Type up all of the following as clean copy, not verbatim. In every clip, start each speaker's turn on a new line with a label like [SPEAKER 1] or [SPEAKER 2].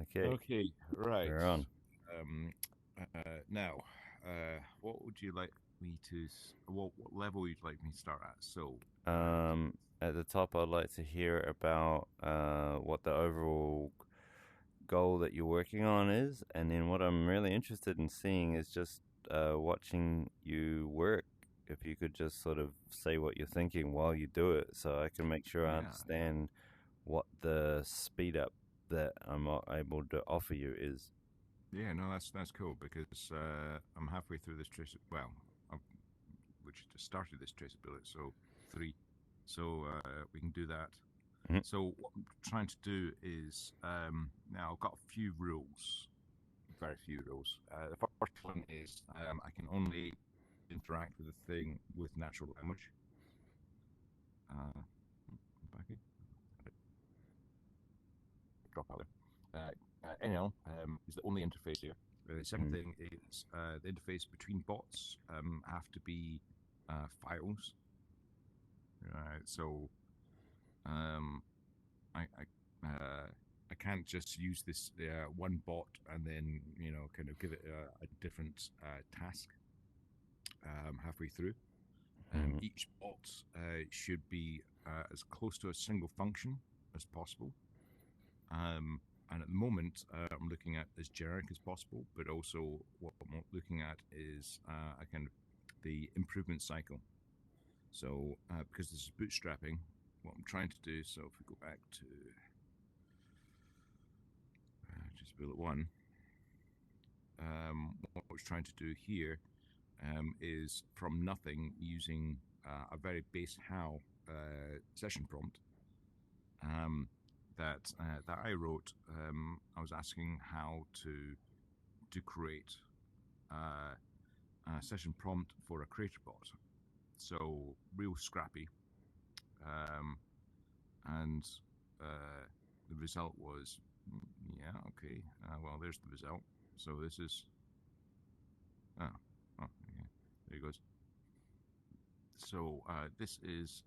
[SPEAKER 1] Okay,
[SPEAKER 2] Okay, right.
[SPEAKER 1] we're on.
[SPEAKER 2] Um, Now, what would you like me to? What level would you like me to start at? So,
[SPEAKER 1] At the top, I'd like to hear about what the overall goal that you're working on is, and then what I'm really interested in seeing is just watching you work. If you could just sort of say what you're thinking while you do it, so I can make sure I
[SPEAKER 2] yeah,
[SPEAKER 1] understand what the speed up that I'm able to offer you is.
[SPEAKER 2] yeah. No, that's cool because I'm halfway through this trace. Well, I've, which just started this traceability. So three. So we can do that.
[SPEAKER 1] Mhm.
[SPEAKER 2] So what I'm trying to do is now I've got a few rules, very few rules. The first one is I can only interact with the thing with natural language. Uh, Back in, drop out there. NL is the only interface here. The second
[SPEAKER 1] Mm.
[SPEAKER 2] thing is the interface between bots have to be files. So um, I can't just use this one bot and then kind of give it a different task halfway through.
[SPEAKER 1] Mm.
[SPEAKER 2] Each bot should be as close to a single function as possible. And at the moment, I'm looking at as generic as possible, but also what I'm looking at is a kind of the improvement cycle. So because this is bootstrapping, what I'm trying to do, so if we go back to just bullet one, what I was trying to do here is from nothing using a very base how session prompt that I wrote. I was asking how to create a session prompt for a creator bot. So real scrappy, um, and the result was yeah, okay. Well, there's the result. So this is oh, oh yeah, there he goes. So this is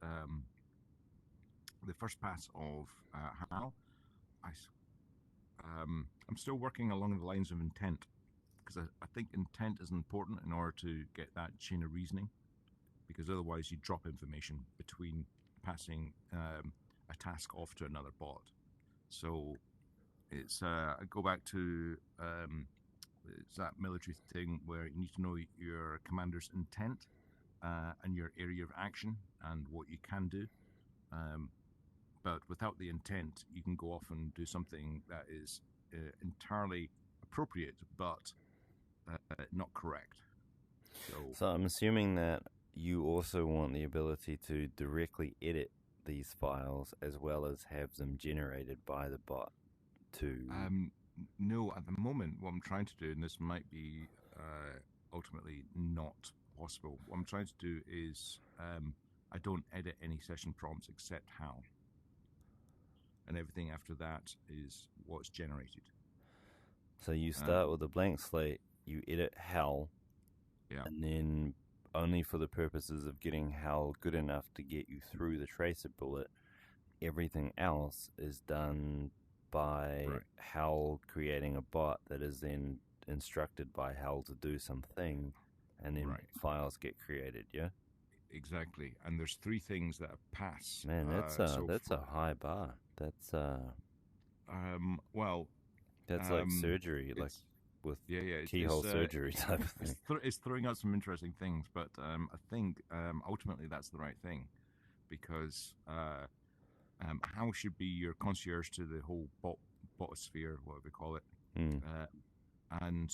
[SPEAKER 2] the first pass of how I. I'm still working along the lines of intent because I think intent is important in order to get that chain of reasoning. Because otherwise you drop information between passing a task off to another bot. So it's I go back to it's that military thing where you need to know your commander's intent and your area of action and what you can do. Um, but without the intent, you can go off and do something that is entirely appropriate but not correct. So
[SPEAKER 1] So I'm assuming that you also want the ability to directly edit these files as well as have them generated by the bot to.
[SPEAKER 2] No, at the moment, what I'm trying to do, and this might be ultimately not possible, what I'm trying to do is I don't edit any session prompts except how, and everything after that is what's generated.
[SPEAKER 1] So you start
[SPEAKER 2] Um,
[SPEAKER 1] with a blank slate, you edit HAL,
[SPEAKER 2] yeah,
[SPEAKER 1] and then only for the purposes of getting HAL good enough to get you through the tracer bullet, everything else is done by
[SPEAKER 2] right,
[SPEAKER 1] HAL creating a bot that is then instructed by HAL to do something, and then
[SPEAKER 2] right,
[SPEAKER 1] files get created. Yeah,
[SPEAKER 2] exactly. And there's three things that pass.
[SPEAKER 1] man,
[SPEAKER 2] So
[SPEAKER 1] that's
[SPEAKER 2] for
[SPEAKER 1] a high bar.
[SPEAKER 2] well,
[SPEAKER 1] That's like surgery, like
[SPEAKER 2] it's
[SPEAKER 1] with
[SPEAKER 2] yeah, yeah,
[SPEAKER 1] keyhole surgery type of thing.
[SPEAKER 2] it's throwing out some interesting things, but I think ultimately that's the right thing because how should be your concierge to the whole botosphere, whatever we call it,
[SPEAKER 1] Mm.
[SPEAKER 2] uh, and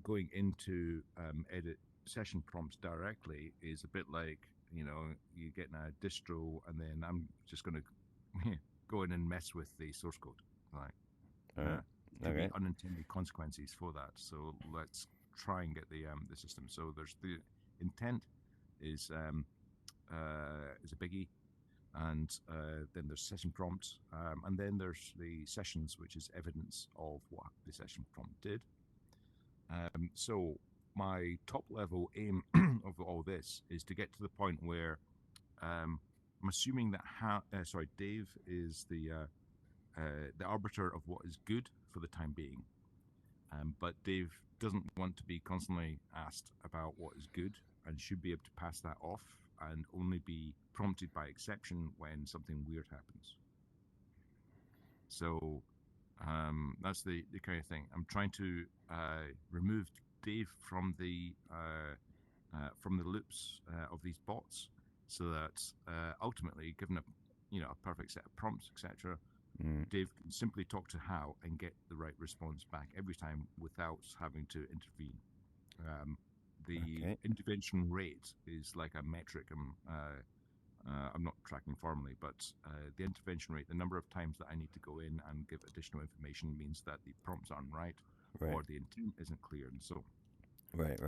[SPEAKER 2] going into edit session prompts directly is a bit like you getting a distro, and then I'm just going to go in and mess with the source code, right?
[SPEAKER 1] All right.
[SPEAKER 2] Could be
[SPEAKER 1] Okay.
[SPEAKER 2] unintended consequences for that. So let's try and get the system. So there's the intent is a biggie, and then there's session prompts, and then there's the sessions, which is evidence of what the session prompt did. So my top level aim of all this is to get to the point where I'm assuming that Dave is the the arbiter of what is good for the time being. But Dave doesn't want to be constantly asked about what is good and should be able to pass that off and only be prompted by exception when something weird happens. So that's the kind of thing. I'm trying to remove Dave from the loops of these bots, so that ultimately, given a perfect set of prompts, etc., Dave can simply talk to How and get the right response back every time without having to intervene. The intervention rate is like a metric. I'm not tracking formally, but the intervention rate, the number of times that I need to go in and give additional information, means that the prompts aren't right. Or the intent isn't clear, and so.
[SPEAKER 1] Right.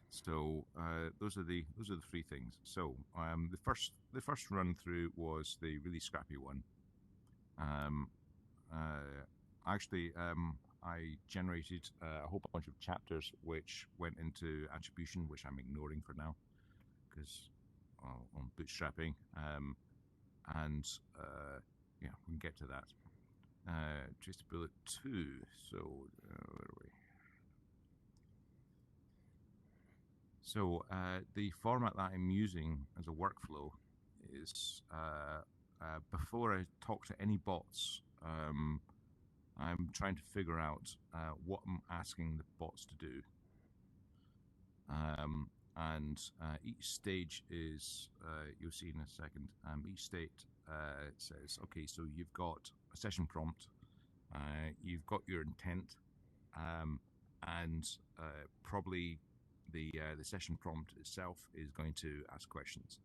[SPEAKER 2] So those are the three things. So the first run through was the really scrappy one. Actually, I generated a whole bunch of chapters which went into attribution, which I'm ignoring for now because on bootstrapping, and yeah, we can get to that. Traceability 2. So where are we? So the format that I'm using as a workflow is before I talk to any bots, I'm trying to figure out what I'm asking the bots to do. And each stage is, you'll see in a second, each state says, okay, so you've got a session prompt, you've got your intent, and probably the session prompt itself is going to ask questions,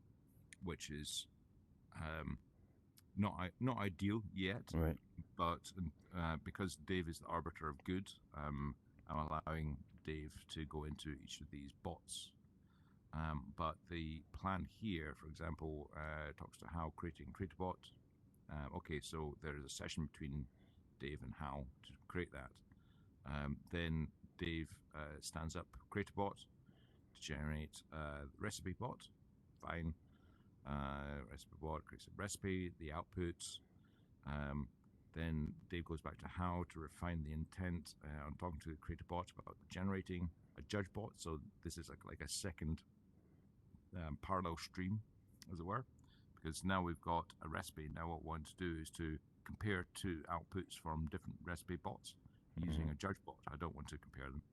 [SPEAKER 2] which is not ideal yet.
[SPEAKER 1] Right.
[SPEAKER 2] But because Dave is the arbiter of good, I'm allowing Dave to go into each of these bots. But the plan here, for example, talks to How creating create a bot. Okay, so there is a session between Dave and How to create that. Then Dave stands up, create a bot to generate recipe bot. Fine. Recipe bot creates a recipe, the outputs. Then Dave goes back to How to refine the intent. I'm talking to the creator bot about generating a judge bot. So this is like a second parallel stream, as it were, because now we've got a recipe. Now what we want to do is to compare two outputs from different recipe bots using a judge bot. I don't want to compare them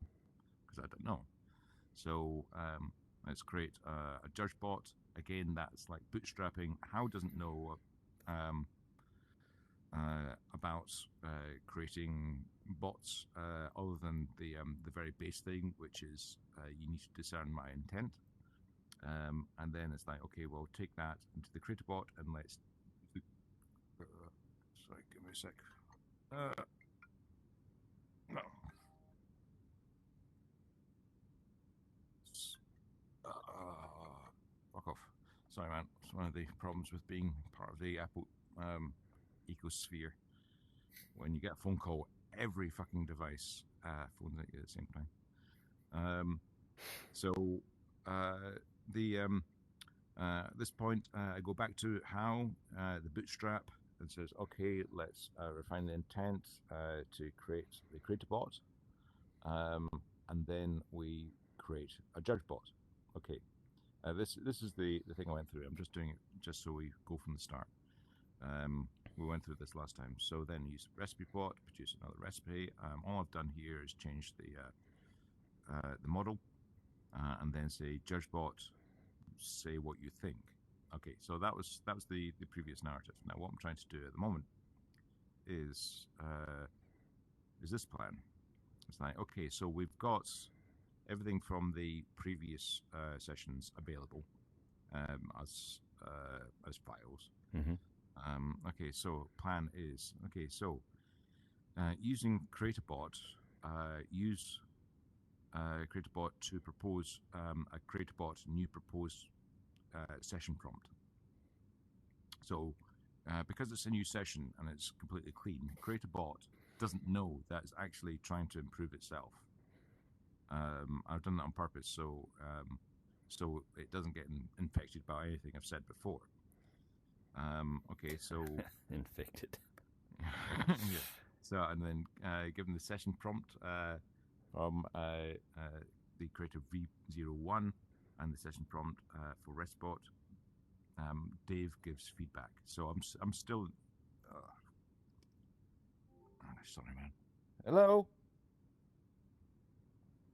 [SPEAKER 2] because I don't know. So let's create a judge bot. Again, that's like bootstrapping. How doesn't know about creating bots other than the very base thing, which is you need to discern my intent. And then it's like, okay, well, take that into the creator bot and let's. Sorry, give me a sec. No. Fuck off. Sorry, man. It's one of the problems with being part of the Apple ecosphere. When you get a phone call, every fucking device phones at you at the same time. So at this point, I go back to How the bootstrap and says, okay, let's refine the intent to create the creator bot, and then we create a judge bot. Okay, this is the thing I went through. I'm just doing it just so we go from the start. We went through this last time. So then use recipe bot, produce another recipe. All I've done here is change the model, and then say judge bot, say what you think. Okay, so that was the previous narrative. Now what I'm trying to do at the moment is this plan. It's like, okay, so we've got everything from the previous sessions available as files. Okay, so plan is, okay, so using CreatorBot, use CreatorBot to propose a CreatorBot new proposed session prompt. So because it's a new session and it's completely clean, CreatorBot doesn't know that it's actually trying to improve itself. I've done that on purpose, so it doesn't get infected by anything I've said before. Okay, so
[SPEAKER 1] infected.
[SPEAKER 2] So, and then give them the session prompt from the creator V01 and the session prompt for RESTbot. Dave gives feedback. So I'm still. Sorry, man. Hello.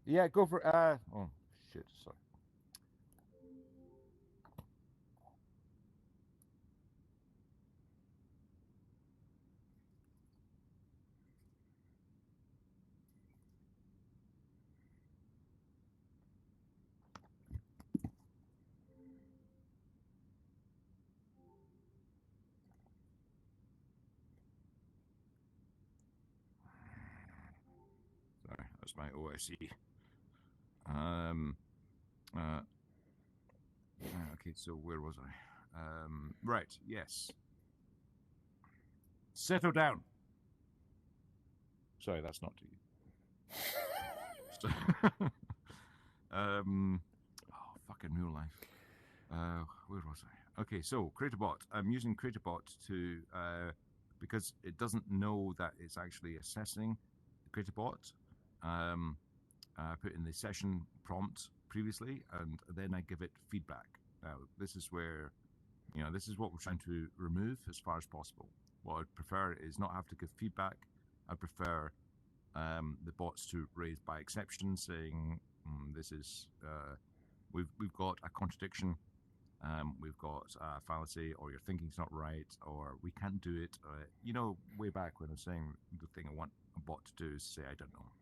[SPEAKER 2] Yeah, go for. Oh shit! Sorry. Sorry, that's my OSE. Uh, okay, so where was I? Right, yes. Settle down. Sorry, that's not to you. Oh, fucking real life. Where was I? Okay, so CreatorBot. I'm using CreatorBot to because it doesn't know that it's actually assessing the CreatorBot. I put in the session prompt previously, and then I give it feedback. Now, this is where, this is what we're trying to remove as far as possible. What I'd prefer is not have to give feedback. I prefer the bots to raise by exception, saying this is we've got a contradiction, we've got a fallacy, or your thinking's not right, or we can't do it. Way back when I was saying the thing I want a bot to do is say I don't know.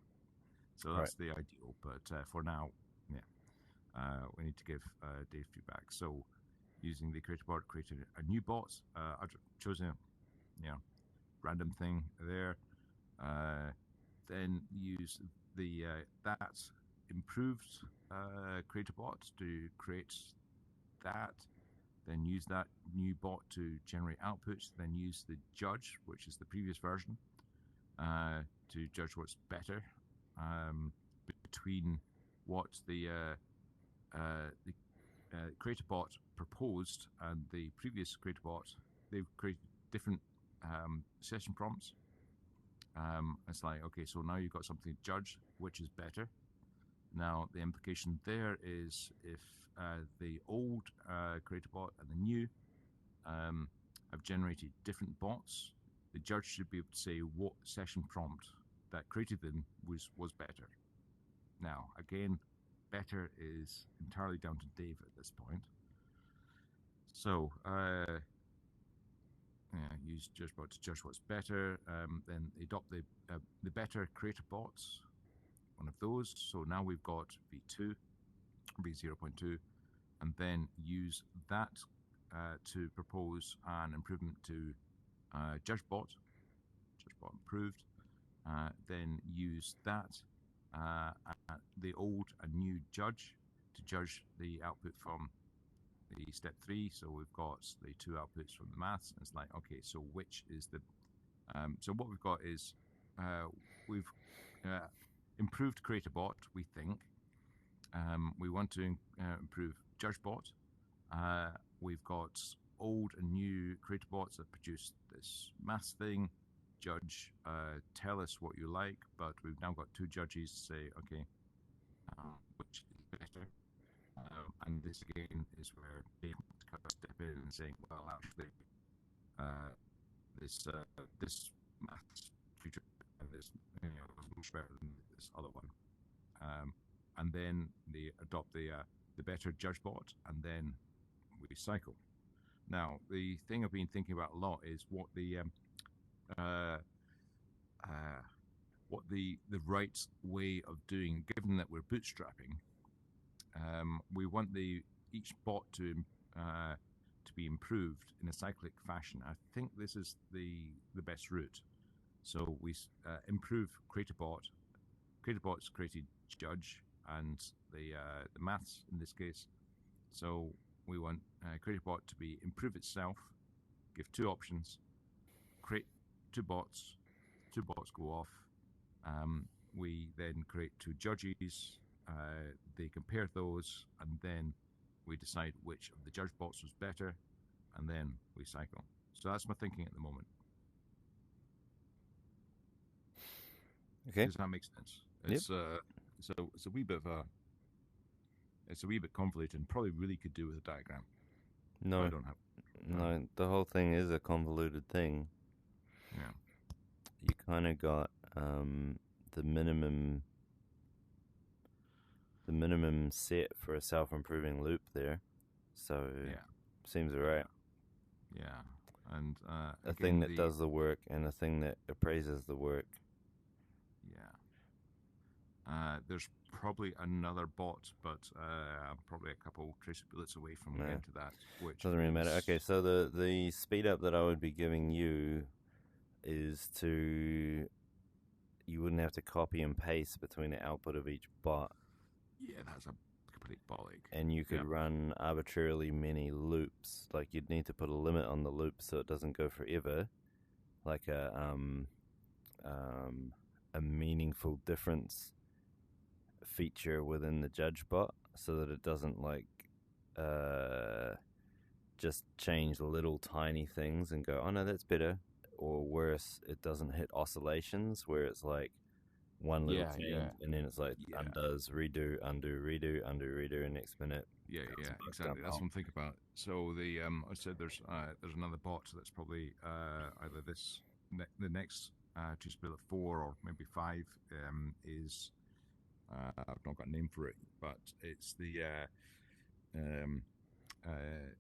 [SPEAKER 2] So that's the ideal. But for now, yeah, we need to give Dave feedback. So using the creator bot, created a new bot. I've chosen random thing there. Then use the that improved creator bot to create that. Then use that new bot to generate outputs. Then use the judge, which is the previous version, to judge what's better between what the creator bot proposed and the previous creator bot. They've created different session prompts. It's like, okay, so now you've got something to judge, which is better. Now, the implication there is if the old creator bot and the new have generated different bots, the judge should be able to say what session prompt that created them was better. Now, again, better is entirely down to Dave at this point. So, use JudgeBot to judge what's better. Then adopt the better creator bots, one of those. So now we've got V2, V0.2, and then use that to propose an improvement to JudgeBot improved. Then use that, the old and new judge, to judge the output from the step 3. So we've got the 2 outputs from the maths. And it's like, okay, so which is the so what we've got is we've improved CreatorBot, we think. We want to improve JudgeBot. We've got old and new CreatorBots that produce this maths thing. Judge, tell us what you like, but we've now got 2 judges to say, okay, which is better. And this again is where Dave kind of step in and saying, well, actually, this maths feature is much better than this other one. And then they adopt the better JudgeBot, and then we cycle. Now, the thing I've been thinking about a lot is what the right way of doing, given that we're bootstrapping. We want each bot to be improved in a cyclic fashion. I think this is the best route. So we improve CreatorBot. CreatorBot's created judge and the maths in this case. So we want CreatorBot to improve itself. Give 2 options. Create 2 bots. 2 bots go off. We then create 2 judges. They compare those, and then we decide which of the judge bots was better, and then we cycle. So that's my thinking at the moment.
[SPEAKER 1] Okay.
[SPEAKER 2] Does that make sense?
[SPEAKER 1] Yep.
[SPEAKER 2] It's a wee bit of a it's a wee bit convoluted and probably really could do with a diagram, but I
[SPEAKER 1] No,
[SPEAKER 2] don't have.
[SPEAKER 1] no. The whole thing is a convoluted thing.
[SPEAKER 2] Yeah,
[SPEAKER 1] You kind of got the minimum, the minimum set for a self-improving loop there. So
[SPEAKER 2] yeah,
[SPEAKER 1] seems alright.
[SPEAKER 2] yeah. And
[SPEAKER 1] A thing
[SPEAKER 2] again,
[SPEAKER 1] that does the work and a thing that appraises the work.
[SPEAKER 2] yeah. There's probably another bot, but I'm probably a couple trace bullets away from
[SPEAKER 1] No,
[SPEAKER 2] getting to that, which
[SPEAKER 1] doesn't really matter. Okay,
[SPEAKER 2] is
[SPEAKER 1] so the speed up that I would be giving you is to you wouldn't have to copy and paste between the output of each bot,
[SPEAKER 2] yeah, that's a complete bollock.
[SPEAKER 1] and you could
[SPEAKER 2] Yeah,
[SPEAKER 1] run arbitrarily many loops. Like you'd need to put a limit on the loop so it doesn't go forever, like um, a meaningful difference feature within the judge bot, so that it doesn't like uh, just change little tiny things and go, oh no, that's better, or worse, it doesn't hit oscillations where it's like one little
[SPEAKER 2] yeah,
[SPEAKER 1] change
[SPEAKER 2] yeah,
[SPEAKER 1] and then it's like
[SPEAKER 2] yeah,
[SPEAKER 1] undoes, redo, undo, redo, undo, redo, and next minute
[SPEAKER 2] yeah,
[SPEAKER 1] thousand
[SPEAKER 2] yeah.
[SPEAKER 1] bucks gone
[SPEAKER 2] Exactly. That's
[SPEAKER 1] wrong.
[SPEAKER 2] what I'm thinking about. So the I said there's another bot that's probably either the next trace bullet 4 or maybe 5 is I've not got a name for it, but it's um,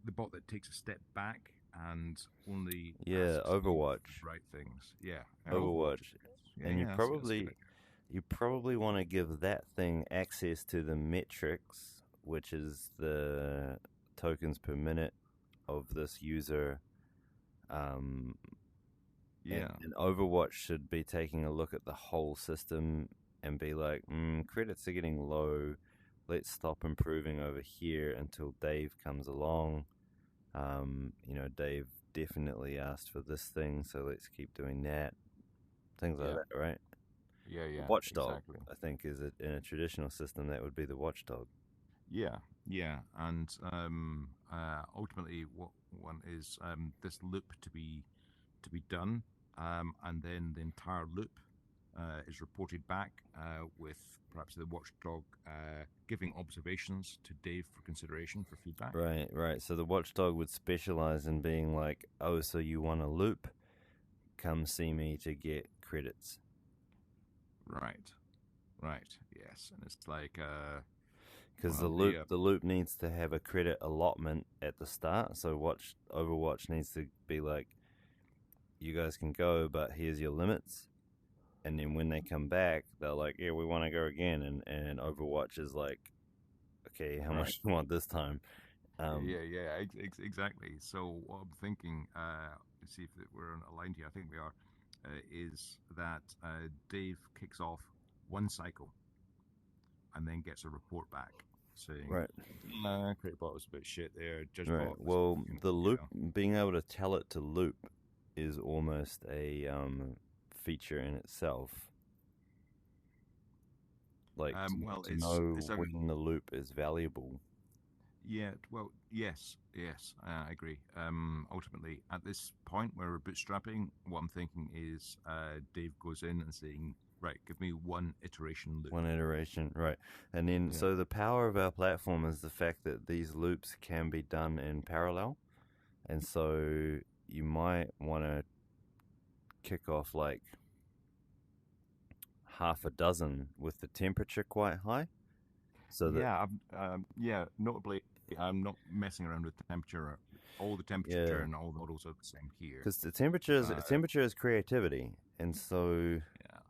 [SPEAKER 2] the bot that takes a step back and only
[SPEAKER 1] Yeah,
[SPEAKER 2] asks you for
[SPEAKER 1] Overwatch,
[SPEAKER 2] the right things. Yeah, Overwatch is
[SPEAKER 1] Overwatch,
[SPEAKER 2] good. Yeah,
[SPEAKER 1] and
[SPEAKER 2] yeah, that's a good idea.
[SPEAKER 1] you probably want to give that thing access to the metrics, which is the tokens per minute of this user. Um,
[SPEAKER 2] Yeah,
[SPEAKER 1] and Overwatch should be taking a look at the whole system and be like, credits are getting low. Let's stop improving over here until Dave comes along. Dave definitely asked for this thing, so let's keep doing that. Things like
[SPEAKER 2] yeah,
[SPEAKER 1] that, right?
[SPEAKER 2] yeah,
[SPEAKER 1] The
[SPEAKER 2] yeah,
[SPEAKER 1] watchdog,
[SPEAKER 2] exactly.
[SPEAKER 1] I think, in a traditional system that would be the watchdog.
[SPEAKER 2] Yeah, yeah, and ultimately, what one is this loop to be done, and then the entire loop is reported back with perhaps the watchdog giving observations to Dave for consideration for feedback.
[SPEAKER 1] Right, right. So the watchdog would specialize in being like, oh, so you want a loop? Come see me to get credits.
[SPEAKER 2] Right, right, yes, and it's like,
[SPEAKER 1] Because
[SPEAKER 2] well, the
[SPEAKER 1] the loop needs to have a credit allotment at the start. So Overwatch needs to be like, you guys can go, but here's your limits. And then when they come back, they're like, yeah, we want to go again. And Overwatch is like, okay, how
[SPEAKER 2] right,
[SPEAKER 1] much do you want this time?
[SPEAKER 2] yeah, yeah, exactly. So what I'm thinking, to see if we're aligned here, I think we are, is that Dave kicks off one cycle and then gets a report back saying,
[SPEAKER 1] Right,
[SPEAKER 2] Create bot was a bit shit there. Judge
[SPEAKER 1] right.
[SPEAKER 2] bot was,
[SPEAKER 1] Well, the
[SPEAKER 2] you
[SPEAKER 1] loop,
[SPEAKER 2] know.
[SPEAKER 1] being able to tell it to loop is almost a feature in itself. Like
[SPEAKER 2] Well,
[SPEAKER 1] to know
[SPEAKER 2] it's a
[SPEAKER 1] when the loop is valuable.
[SPEAKER 2] yeah. Well, yes, yes, I agree. Ultimately, at this point where we're bootstrapping, what I'm thinking is Dave goes in and saying, right, give me one iteration loop.
[SPEAKER 1] One iteration, right. And then,
[SPEAKER 2] Yeah,
[SPEAKER 1] so the power of our platform is the fact that these loops can be done in parallel. And so you might want to kick off like half a dozen with the temperature quite high. So that,
[SPEAKER 2] yeah, yeah. Notably, I'm not messing around with the temperature. All the temperature
[SPEAKER 1] yeah,
[SPEAKER 2] and all the models are the same here.
[SPEAKER 1] because
[SPEAKER 2] Uh,
[SPEAKER 1] temperature is creativity. And so,
[SPEAKER 2] yeah.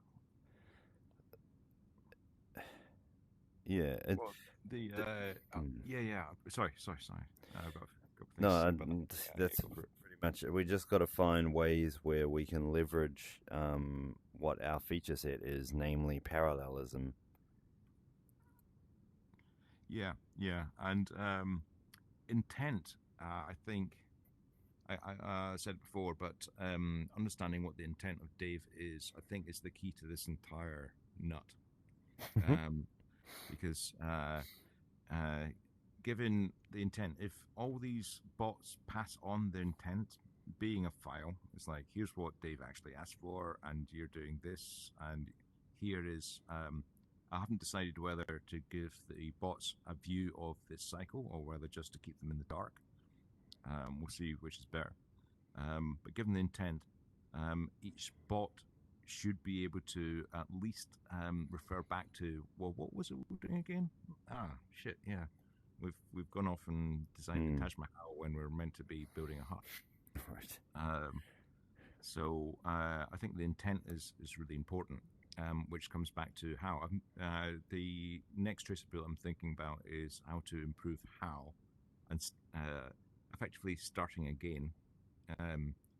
[SPEAKER 1] yeah,
[SPEAKER 2] Well, the
[SPEAKER 1] th- mm.
[SPEAKER 2] yeah, yeah. Sorry. Got
[SPEAKER 1] No,
[SPEAKER 2] things to say about that. Yeah,
[SPEAKER 1] that's
[SPEAKER 2] go for it.
[SPEAKER 1] pretty much it. We just got to find ways where we can leverage what our feature set is, namely parallelism.
[SPEAKER 2] Yeah, yeah, and intent. I think I said it before, but understanding what the intent of Dave is, I think, is the key to this entire nut. Um, because given the intent, if all these bots pass on their intent being a file, it's like, here's what Dave actually asked for, and you're doing this, and here is I haven't decided whether to give the bots a view of this cycle or whether just to keep them in the dark. We'll see which is better. But given the intent, each bot should be able to at least refer back to, well, what was it we were doing again? Ah, shit, yeah. We've gone off and designed the Taj Mahal when we're meant to be building a hut.
[SPEAKER 1] Right.
[SPEAKER 2] So I think the intent is really important, which comes back to how. The next traceability I'm thinking about is how to improve how, and effectively starting again,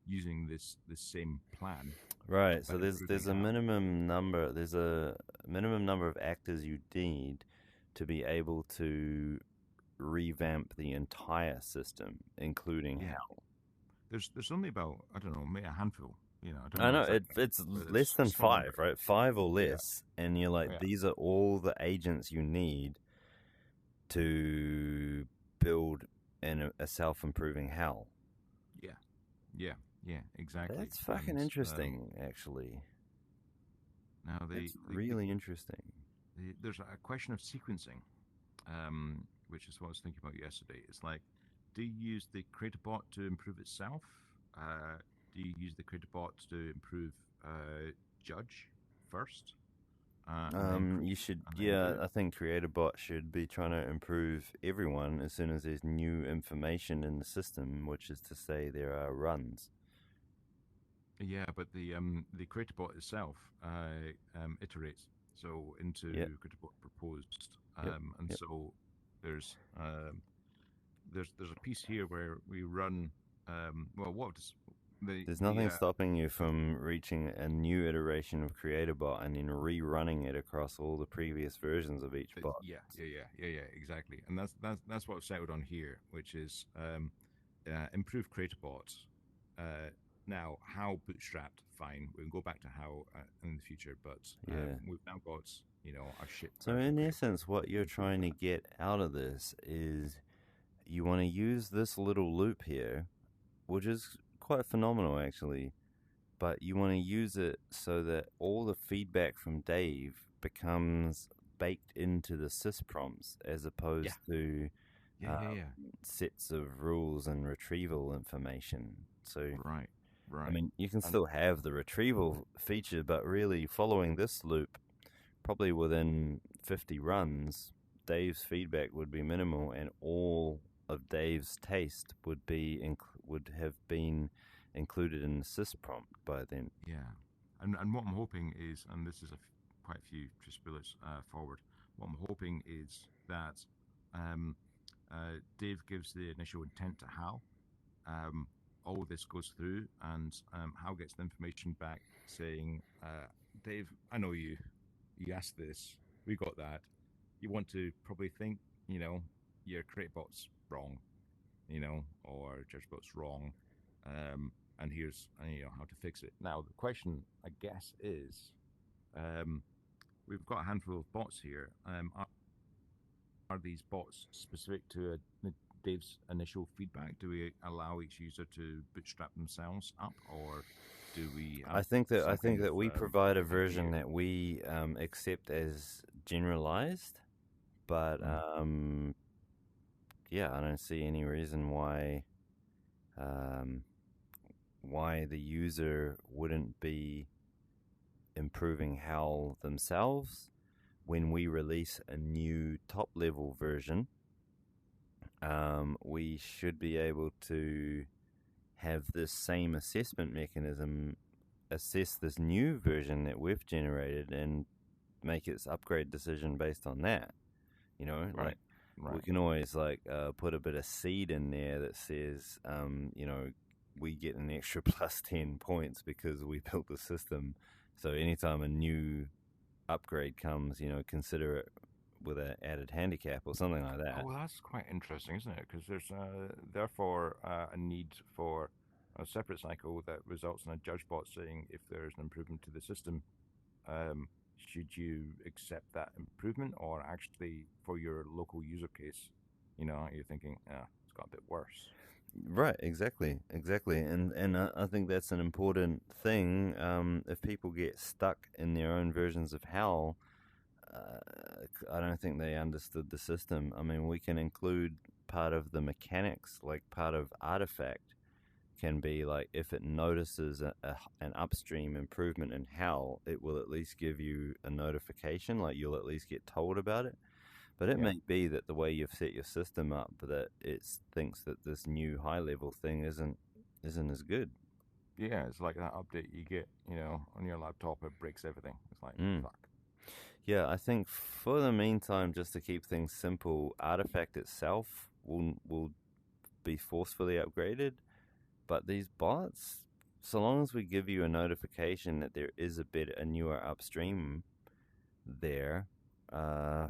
[SPEAKER 2] using this same plan.
[SPEAKER 1] Right. So
[SPEAKER 2] But
[SPEAKER 1] there's
[SPEAKER 2] improving
[SPEAKER 1] a
[SPEAKER 2] how.
[SPEAKER 1] minimum number of actors you need to be able to revamp the entire system, including
[SPEAKER 2] Yeah,
[SPEAKER 1] how.
[SPEAKER 2] there's only about, I don't know, maybe a handful. I don't
[SPEAKER 1] I
[SPEAKER 2] know
[SPEAKER 1] know
[SPEAKER 2] exactly,
[SPEAKER 1] it's
[SPEAKER 2] but
[SPEAKER 1] less
[SPEAKER 2] it's a
[SPEAKER 1] than
[SPEAKER 2] small
[SPEAKER 1] five,
[SPEAKER 2] number.
[SPEAKER 1] right? Five or
[SPEAKER 2] Yeah,
[SPEAKER 1] less, and you're like,
[SPEAKER 2] yeah,
[SPEAKER 1] these are all the agents you need to build a self-improving hell.
[SPEAKER 2] yeah, yeah, yeah, exactly.
[SPEAKER 1] That's fucking
[SPEAKER 2] And
[SPEAKER 1] interesting, actually.
[SPEAKER 2] now
[SPEAKER 1] That's really interesting.
[SPEAKER 2] there's a question of sequencing, which is what I was thinking about yesterday. It's like, do you use the creator bot to improve itself? Do you use the creator bot to improve Judge first, and then
[SPEAKER 1] You should,
[SPEAKER 2] and then
[SPEAKER 1] yeah,
[SPEAKER 2] do?
[SPEAKER 1] I think CreatorBot should be trying to improve everyone as soon as there's new information in the system, which is to say there are runs.
[SPEAKER 2] Yeah, but the creator bot itself iterates so
[SPEAKER 1] Yep,
[SPEAKER 2] into creator bot proposed,
[SPEAKER 1] yep,
[SPEAKER 2] and
[SPEAKER 1] yep.
[SPEAKER 2] so there's there's a piece here where we run well, what does
[SPEAKER 1] There's
[SPEAKER 2] the
[SPEAKER 1] nothing stopping you from reaching a new iteration of CreatorBot and then rerunning it across all the previous versions of each bot.
[SPEAKER 2] yeah, exactly, and that's what I've settled on here, which is improve creator bots. Now, how bootstrapped, fine. We can go back to how in the future, but
[SPEAKER 1] Yeah.
[SPEAKER 2] we've now got a shit
[SPEAKER 1] So
[SPEAKER 2] version of
[SPEAKER 1] in
[SPEAKER 2] creator bot.
[SPEAKER 1] essence, what you're
[SPEAKER 2] Improve
[SPEAKER 1] trying to
[SPEAKER 2] that.
[SPEAKER 1] get out of this is you want to use this little loop here, which is quite phenomenal actually, but you want to use it so that all the feedback from Dave becomes baked into the sys prompts as
[SPEAKER 2] Yeah,
[SPEAKER 1] opposed to
[SPEAKER 2] yeah,
[SPEAKER 1] um,
[SPEAKER 2] yeah, yeah.
[SPEAKER 1] sets of rules and retrieval information. So,
[SPEAKER 2] Right,
[SPEAKER 1] I
[SPEAKER 2] right.
[SPEAKER 1] mean, you can
[SPEAKER 2] And
[SPEAKER 1] still have the retrieval feature, but really following this loop, probably within 50 runs, Dave's feedback would be minimal, and all of Dave's taste would have been included in the sys prompt by then.
[SPEAKER 2] yeah, and what I'm hoping is, and this is quite a few traceabilities forward. What I'm hoping is that Dave gives the initial intent to Hal. All of this goes through, and Hal gets the information back saying, "Dave, I know you. You asked this. We got that. You want to probably think, your CreateBot's wrong, or JudgeBot's wrong, and here's how to fix it." Now, the question, I guess, is, we've got a handful of bots here. Are these bots specific to Dave's initial feedback? Do we allow each user to bootstrap themselves up, or do we have
[SPEAKER 1] I
[SPEAKER 2] some
[SPEAKER 1] think
[SPEAKER 2] kind of
[SPEAKER 1] that we provide a version
[SPEAKER 2] idea?
[SPEAKER 1] that we accept as generalized, but
[SPEAKER 2] Mm.
[SPEAKER 1] yeah, I don't see any reason um, why the user wouldn't be improving HAL themselves when we release a new top level version. We should be able to have this same assessment mechanism assess this new version that we've generated and make its upgrade decision based on that.
[SPEAKER 2] Right,
[SPEAKER 1] Like we
[SPEAKER 2] right.
[SPEAKER 1] can always put a bit of seed in there that says, we get an extra plus 10 points because we built the system. So anytime a new upgrade comes, consider it with an added handicap or something like
[SPEAKER 2] Oh,
[SPEAKER 1] that.
[SPEAKER 2] well, that's quite interesting, isn't it? Because there's therefore a need for a separate cycle that results in a judge bot saying if there's an improvement to the system, should you accept that improvement, or actually for your local user case, you're thinking, it's got a bit worse.
[SPEAKER 1] Right, exactly, and I think that's an important thing. If people get stuck in their own versions of hell, I don't think they understood the system. I mean, we can include part of the mechanics, like part of artifact can be like if it notices an upstream improvement in hell, it will at least give you a notification, like you'll at least get told about it. But it
[SPEAKER 2] Yeah,
[SPEAKER 1] may be that the way you've set your system up that it thinks that this new high level thing isn't as good.
[SPEAKER 2] yeah. It's like that update you get, on your laptop. It breaks everything. It's like
[SPEAKER 1] Mm.
[SPEAKER 2] fuck.
[SPEAKER 1] Yeah, I think for the meantime, just to keep things simple, Artifact itself will be forcefully upgraded. But these bots, so long as we give you a notification that there is a newer upstream there, uh,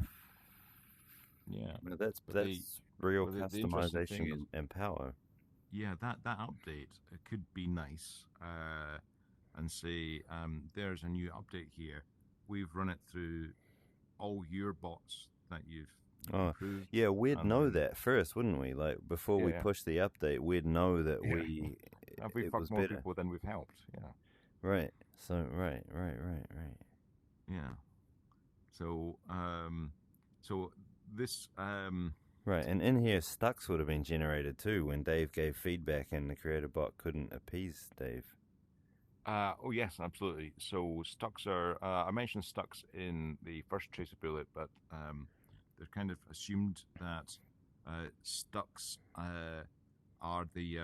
[SPEAKER 2] Yeah, but
[SPEAKER 1] that's real
[SPEAKER 2] the interesting thing
[SPEAKER 1] customization
[SPEAKER 2] is,
[SPEAKER 1] and power.
[SPEAKER 2] yeah, that update it could be nice, and say, there's a new update here. We've run it through all your bots that you've
[SPEAKER 1] Oh,
[SPEAKER 2] improved,
[SPEAKER 1] yeah, we'd
[SPEAKER 2] and
[SPEAKER 1] know
[SPEAKER 2] then
[SPEAKER 1] that first, wouldn't we? Like before
[SPEAKER 2] yeah,
[SPEAKER 1] we
[SPEAKER 2] yeah,
[SPEAKER 1] push the update, we'd know that
[SPEAKER 2] yeah.
[SPEAKER 1] we
[SPEAKER 2] Have we
[SPEAKER 1] it was
[SPEAKER 2] fucked more
[SPEAKER 1] better.
[SPEAKER 2] people than we've helped? Yeah,
[SPEAKER 1] Right. So right.
[SPEAKER 2] yeah. So, so this,
[SPEAKER 1] Right, and in here, Stux would have been generated too when Dave gave feedback and the creator bot couldn't appease Dave.
[SPEAKER 2] oh yes, absolutely. So stocks are, I mentioned stocks in the first tracer bullet, but they're kind of assumed that stocks are the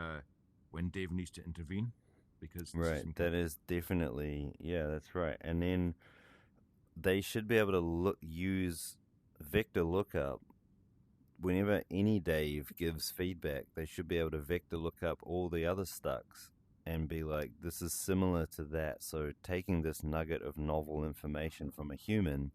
[SPEAKER 2] when Dave needs to intervene because the
[SPEAKER 1] Right,
[SPEAKER 2] system
[SPEAKER 1] that
[SPEAKER 2] can't.
[SPEAKER 1] is definitely, yeah, that's right. And then they should be able to use vector lookup whenever any Dave gives feedback. They should be able to vector look up all the other Stux and be like, this is similar to that. So taking this nugget of novel information from a human,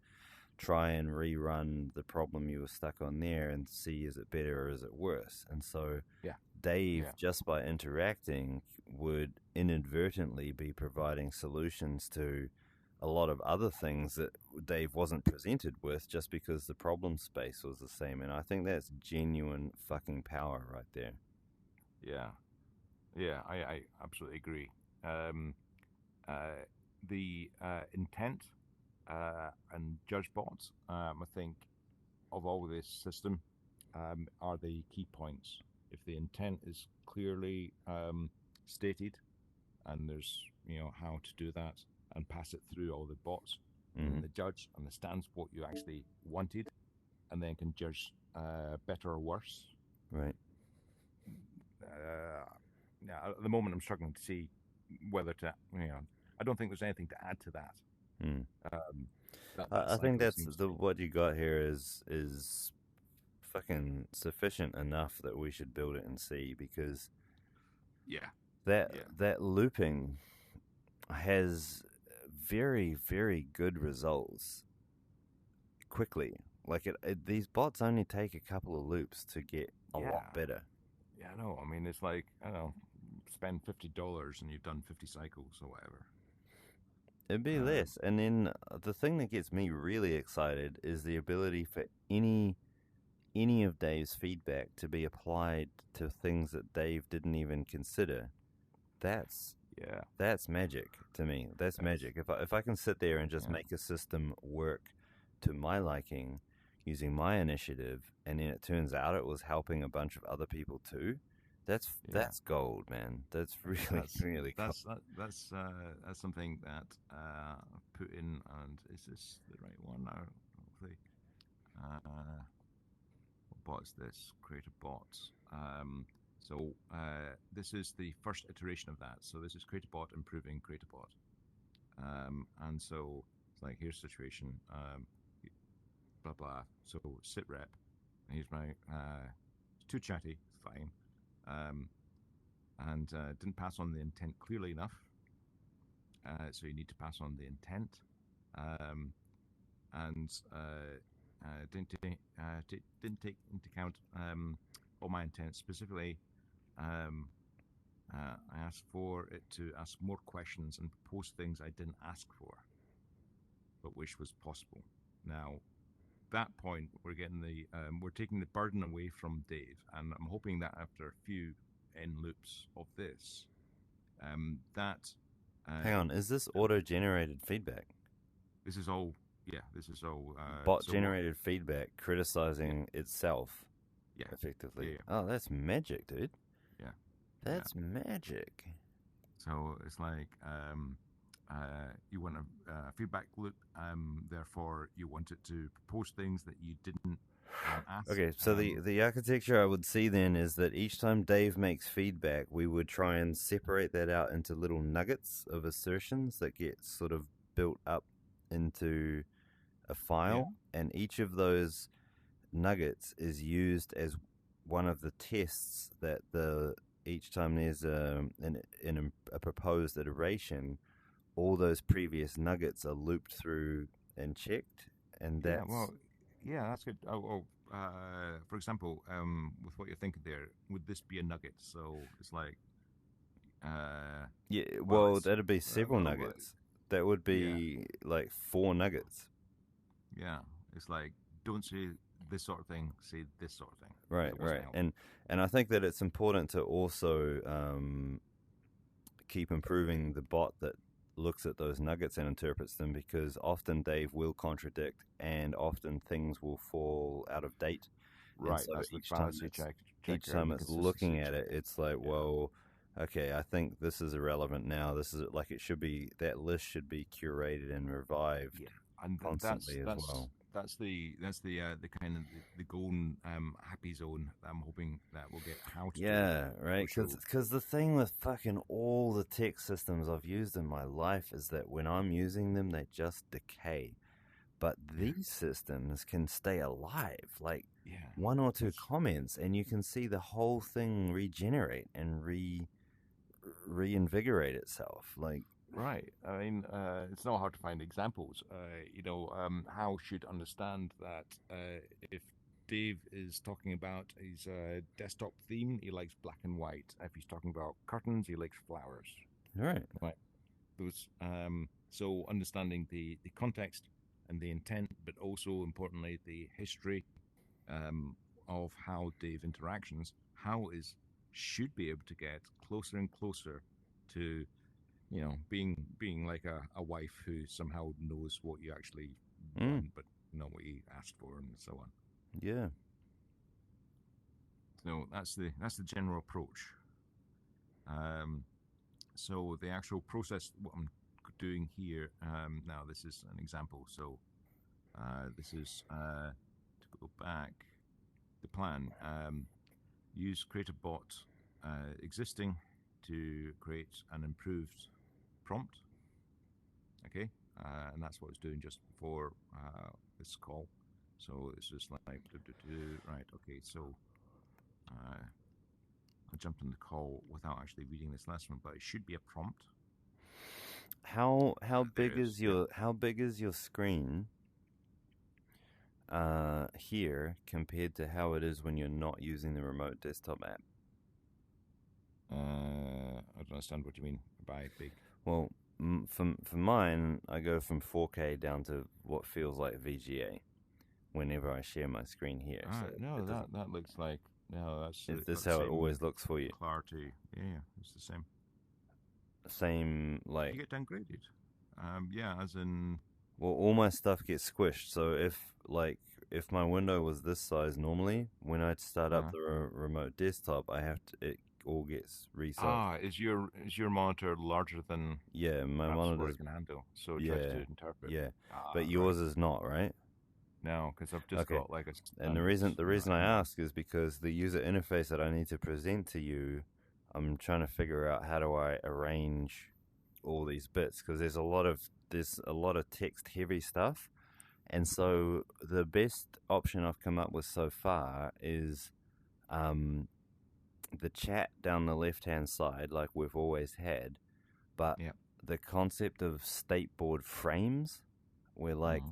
[SPEAKER 1] try and rerun the problem you were stuck on there and see is it better or is it worse. And so
[SPEAKER 2] Yeah,
[SPEAKER 1] Dave,
[SPEAKER 2] yeah,
[SPEAKER 1] just by interacting, would inadvertently be providing solutions to a lot of other things that Dave wasn't presented with just because the problem space was the same. And I think that's genuine fucking power right there.
[SPEAKER 2] yeah, yeah. I absolutely agree. Um, uh, the intent and judge bots, I think, of all this system, are the key points. If the intent is clearly stated, and there's how to do that and pass it through all the bots, and then
[SPEAKER 1] Mm-hmm.
[SPEAKER 2] the judge understands what you actually wanted, and then can judge better or worse.
[SPEAKER 1] Right.
[SPEAKER 2] Uh, now, at the moment, I'm struggling to see whether to, I don't think there's anything to add to that.
[SPEAKER 1] Mm.
[SPEAKER 2] Um, that
[SPEAKER 1] I think
[SPEAKER 2] cycle
[SPEAKER 1] that's
[SPEAKER 2] seems to
[SPEAKER 1] the
[SPEAKER 2] be,
[SPEAKER 1] what you got here is fucking sufficient enough that we should build it and see because
[SPEAKER 2] yeah,
[SPEAKER 1] that
[SPEAKER 2] yeah,
[SPEAKER 1] that looping has very good results quickly. Like these bots only take a couple of loops to get a lot
[SPEAKER 2] yeah.
[SPEAKER 1] better.
[SPEAKER 2] Yeah, I know. I mean, it's like, I don't know, spend $50 and you've done 50 cycles or whatever.
[SPEAKER 1] It'd be
[SPEAKER 2] Um,
[SPEAKER 1] less. And then the thing that gets me really excited is the ability for any of Dave's feedback to be applied to things that Dave didn't even consider. That's
[SPEAKER 2] yeah,
[SPEAKER 1] that's magic to me. That's
[SPEAKER 2] that's,
[SPEAKER 1] magic. If I can sit there and just
[SPEAKER 2] yeah,
[SPEAKER 1] make a system work to my liking using my initiative, and then it turns out it was helping a bunch of other people too,
[SPEAKER 2] yeah.
[SPEAKER 1] that's gold, man. That's really
[SPEAKER 2] That's
[SPEAKER 1] really gold.
[SPEAKER 2] that's something that I've put in, and is this the right one now? Hopefully, uh, what bot is this? Create a bot. So this is the first iteration of that. So this is create a bot improving create a bot. And so it's like here's the situation. Blah blah. So sit rep. Here's my too chatty. Fine. Um, and didn't pass on the intent clearly enough. So you need to pass on the intent, um, and didn't take into account all my intent. Specifically, um, I asked for it to ask more questions and propose things I didn't ask for, but which was possible. Now, that point, we're taking the burden away from Dave, and I'm hoping that after a few in loops of this. That
[SPEAKER 1] Hang on, is this auto-generated feedback?
[SPEAKER 2] this is all. Yeah, this is all.
[SPEAKER 1] Bot-generated feedback
[SPEAKER 2] Yeah,
[SPEAKER 1] criticizing itself,
[SPEAKER 2] yeah,
[SPEAKER 1] effectively.
[SPEAKER 2] yeah,
[SPEAKER 1] Oh, that's magic, dude.
[SPEAKER 2] yeah, yeah.
[SPEAKER 1] That's magic.
[SPEAKER 2] So it's like you want a feedback loop. Therefore, you want it to propose things that you didn't ask.
[SPEAKER 1] Okay, so the architecture I would see then is that each time Dave makes feedback, we would try and separate that out into little nuggets of assertions that get sort of built up into a
[SPEAKER 2] Yeah,
[SPEAKER 1] file, and each of those nuggets is used as one of the tests that each time there's a proposed iteration, all those previous nuggets are looped through and checked, and
[SPEAKER 2] yeah.
[SPEAKER 1] that's
[SPEAKER 2] Well, yeah, that's good. For example, with what you're thinking there, would this be a nugget? So it's like,
[SPEAKER 1] yeah.
[SPEAKER 2] well,
[SPEAKER 1] Well,
[SPEAKER 2] it's
[SPEAKER 1] that'd be several
[SPEAKER 2] well,
[SPEAKER 1] nuggets. That would
[SPEAKER 2] yeah,
[SPEAKER 1] be like four nuggets,
[SPEAKER 2] yeah. It's like, don't say this sort of thing. Say this sort of thing because
[SPEAKER 1] right?
[SPEAKER 2] it wasn't
[SPEAKER 1] Right,
[SPEAKER 2] helpful.
[SPEAKER 1] and I think that it's important to also keep improving the bot that looks at those nuggets and interprets them, because often Dave will contradict and often things will fall out of date. And
[SPEAKER 2] Right.
[SPEAKER 1] so
[SPEAKER 2] That's the
[SPEAKER 1] each time
[SPEAKER 2] fallacy
[SPEAKER 1] it's
[SPEAKER 2] checker and the
[SPEAKER 1] looking
[SPEAKER 2] consistency
[SPEAKER 1] at it,
[SPEAKER 2] checker.
[SPEAKER 1] it's like,
[SPEAKER 2] Yeah.
[SPEAKER 1] well, okay, I think this is irrelevant now. This is like it should be, that list should be curated and revived
[SPEAKER 2] Yeah, and
[SPEAKER 1] constantly as well.
[SPEAKER 2] that's the kind of the golden happy zone that I'm hoping that we'll get how to do
[SPEAKER 1] Yeah, right.
[SPEAKER 2] for show.
[SPEAKER 1] Because the thing with fucking all the tech systems I've used in my life is that when I'm using them, they just decay. But
[SPEAKER 2] Yeah,
[SPEAKER 1] these systems can stay alive, like
[SPEAKER 2] yeah,
[SPEAKER 1] one or two
[SPEAKER 2] that's
[SPEAKER 1] comments, and you can see the whole thing regenerate and reinvigorate itself. Like,
[SPEAKER 2] right. I mean, it's not hard to find examples. How should understand that if Dave is talking about his desktop theme, he likes black and white. If he's talking about curtains, he likes flowers.
[SPEAKER 1] right,
[SPEAKER 2] Right. Those so understanding the context and the intent, but also importantly the history of how Dave interactions, how is should be able to get closer and closer to being like a wife who somehow knows what you actually
[SPEAKER 1] mm,
[SPEAKER 2] want, but not what you asked for, and so on.
[SPEAKER 1] yeah.
[SPEAKER 2] So that's the general approach. Um, so the actual process, what I'm doing here now, this is an example. So this is to go back. The plan: use create bot existing to create an improved prompt. Okay, and that's what it's doing just before this call. So it's just like right. Okay, so I jumped on the call without actually reading this last one, but it should be a prompt.
[SPEAKER 1] How
[SPEAKER 2] There
[SPEAKER 1] big
[SPEAKER 2] it is.
[SPEAKER 1] is
[SPEAKER 2] Yeah.
[SPEAKER 1] your screen here compared to how it is when you're not using the remote desktop app?
[SPEAKER 2] I don't understand what you mean by big.
[SPEAKER 1] Well, for mine, I go from 4K down to what feels like VGA whenever I share my screen here. So
[SPEAKER 2] No,
[SPEAKER 1] it doesn't.
[SPEAKER 2] that looks like no. That's
[SPEAKER 1] Is this
[SPEAKER 2] got the
[SPEAKER 1] how it
[SPEAKER 2] same
[SPEAKER 1] always looks for you?
[SPEAKER 2] clarity. Yeah, it's the same.
[SPEAKER 1] Same,
[SPEAKER 2] You
[SPEAKER 1] like,
[SPEAKER 2] get downgraded. Yeah, as in
[SPEAKER 1] well, all my stuff gets squished. So if my window was this size normally, when I start up
[SPEAKER 2] uh,
[SPEAKER 1] the remote desktop, it all gets resized.
[SPEAKER 2] is your monitor larger than
[SPEAKER 1] Yeah, my
[SPEAKER 2] perhaps what
[SPEAKER 1] monitor's
[SPEAKER 2] it can handle? So it tries
[SPEAKER 1] yeah,
[SPEAKER 2] to interpret.
[SPEAKER 1] yeah,
[SPEAKER 2] Ah,
[SPEAKER 1] but
[SPEAKER 2] right.
[SPEAKER 1] yours is not, right?
[SPEAKER 2] No, because I've just
[SPEAKER 1] Okay.
[SPEAKER 2] got like a
[SPEAKER 1] And
[SPEAKER 2] standard
[SPEAKER 1] the reason I
[SPEAKER 2] inline.
[SPEAKER 1] ask is because the user interface that I need to present to you, I'm trying to figure out how do I arrange all these bits, because there's a lot of text heavy stuff, and so the best option I've come up with so far is um, the chat down the left hand side, like we've always had, but
[SPEAKER 2] Yeah.
[SPEAKER 1] the concept of stateboard frames, where like
[SPEAKER 2] Mm-hmm.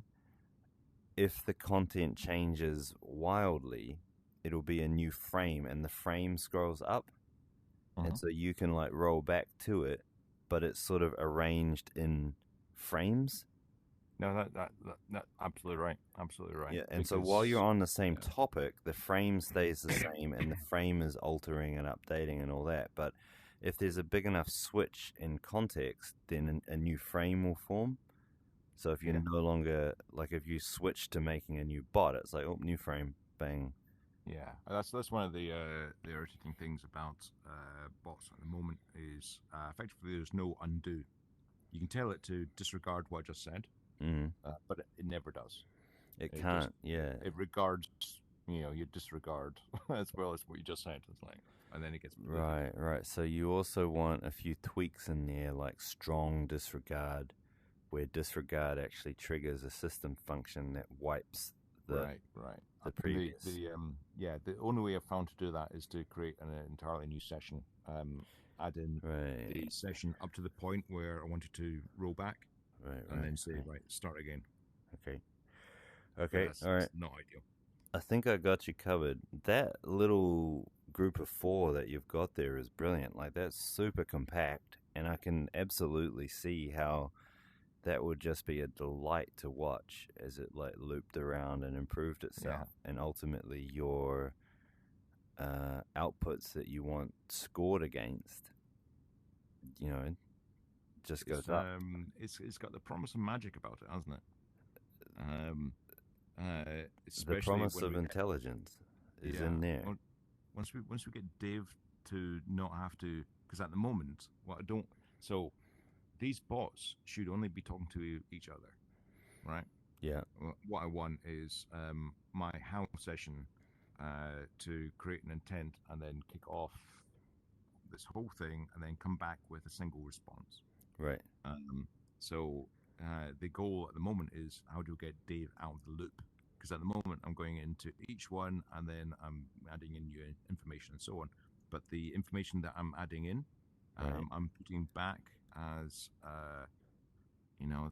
[SPEAKER 1] if the content changes wildly, it'll be a new frame and the frame scrolls up.
[SPEAKER 2] Mm-hmm.
[SPEAKER 1] And so you can like roll back to it, but it's sort of arranged in frames.
[SPEAKER 2] No, that absolutely right. Absolutely right.
[SPEAKER 1] Yeah, and so while you're
[SPEAKER 2] Because
[SPEAKER 1] on the same
[SPEAKER 2] yeah,
[SPEAKER 1] topic, the frame stays the same and the frame is altering and updating and all that. But if there's a big enough switch in context, then a new frame will form. So if you're
[SPEAKER 2] yeah,
[SPEAKER 1] no longer, like if you switch to making a new bot, it's like, oh, new frame, bang.
[SPEAKER 2] yeah. That's one of the irritating things about bots at the moment is effectively there's no undo. You can tell it to disregard what I just said,
[SPEAKER 1] Mm,
[SPEAKER 2] but it never does.
[SPEAKER 1] it
[SPEAKER 2] It just
[SPEAKER 1] can't, yeah.
[SPEAKER 2] it regards you disregard as well as what you just said. It's like, and then it gets deleted.
[SPEAKER 1] Right, right. So you also want a few tweaks in there, like strong disregard, where disregard actually triggers a system function that wipes the
[SPEAKER 2] Right, right.
[SPEAKER 1] the
[SPEAKER 2] And
[SPEAKER 1] previous.
[SPEAKER 2] the only way I've found to do that is to create an entirely new session. Add in
[SPEAKER 1] Right,
[SPEAKER 2] the session up to the point where I wanted to roll back,
[SPEAKER 1] right,
[SPEAKER 2] and
[SPEAKER 1] right,
[SPEAKER 2] then say,
[SPEAKER 1] right.
[SPEAKER 2] right, start again.
[SPEAKER 1] Okay,
[SPEAKER 2] But
[SPEAKER 1] okay, all
[SPEAKER 2] that's
[SPEAKER 1] right.
[SPEAKER 2] not ideal.
[SPEAKER 1] I think I got you covered. That little group of four that you've got there is brilliant. Like that's super compact, and I can absolutely see how that would just be a delight to watch as it like looped around and improved
[SPEAKER 2] Yeah,
[SPEAKER 1] itself, and ultimately your outputs that you want scored against, you know, just goes up.
[SPEAKER 2] it's got the promise of magic about it, hasn't it? Um,
[SPEAKER 1] The
[SPEAKER 2] especially
[SPEAKER 1] promise
[SPEAKER 2] when
[SPEAKER 1] of
[SPEAKER 2] we get
[SPEAKER 1] intelligence is
[SPEAKER 2] yeah,
[SPEAKER 1] in there.
[SPEAKER 2] once we get Dave to not have to, because at the moment, what I don't, so these bots should only be talking to each other, right?
[SPEAKER 1] Yeah,
[SPEAKER 2] What I want is my how session to create an intent and then kick off this whole thing and then come back with a single response.
[SPEAKER 1] right,
[SPEAKER 2] Um, so the goal at the moment is how do we get Dave out of the loop? Because at the moment I'm going into each one and then I'm adding in new information and so on. But the information that I'm adding in,
[SPEAKER 1] right,
[SPEAKER 2] I'm putting back as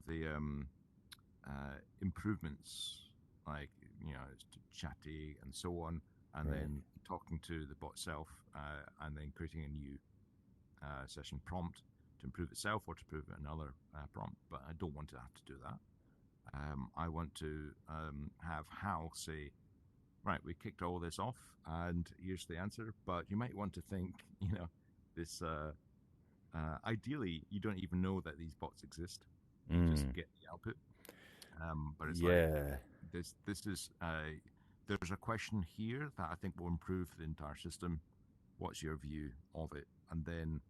[SPEAKER 2] the improvements, like chatty and so on, and
[SPEAKER 1] right,
[SPEAKER 2] then talking to the bot itself, and then creating a new session prompt to improve itself or to improve another prompt. But I don't want to have to do that. I want to have Hal say, right, we kicked all this off, and here's the answer. But you might want to think, this. Ideally, you don't even know that these bots exist. You just
[SPEAKER 1] mm,
[SPEAKER 2] get the output. But it's like
[SPEAKER 1] yeah,
[SPEAKER 2] this is there's a question here that I think will improve the entire system. What's your view of it? And then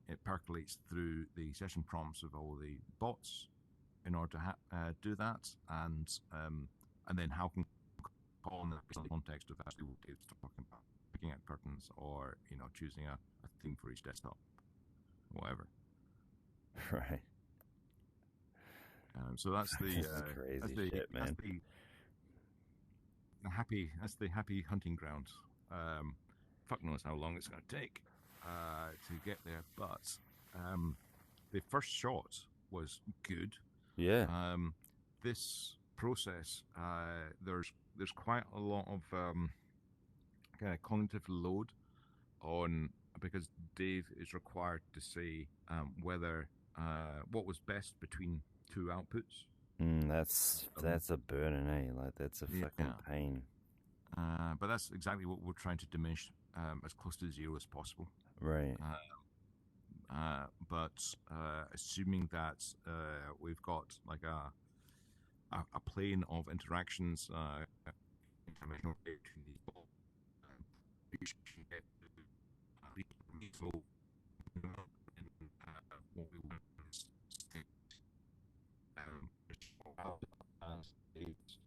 [SPEAKER 2] it percolates through the session prompts of all the bots in order to do that, and then how can call in the context of actually what Dave's talking about, picking out curtains or choosing a theme for each desktop, whatever.
[SPEAKER 1] right.
[SPEAKER 2] So that's the
[SPEAKER 1] This is
[SPEAKER 2] that's
[SPEAKER 1] crazy
[SPEAKER 2] the
[SPEAKER 1] shit,
[SPEAKER 2] that's
[SPEAKER 1] man.
[SPEAKER 2] the happy hunting ground. Fuck knows how long it's going to take to get there, but the first shot was good.
[SPEAKER 1] Yeah,
[SPEAKER 2] This process, there's quite a lot of kind of cognitive load on because Dave is required to say whether what was best between two outputs. Um,
[SPEAKER 1] that's a burden, eh? Like that's a fucking
[SPEAKER 2] yeah,
[SPEAKER 1] pain.
[SPEAKER 2] but that's exactly what we're trying to diminish as close to zero as possible.
[SPEAKER 1] Right.
[SPEAKER 2] But assuming that we've got like a plane of interactions, information between these people, you should get at least reasonable what we want is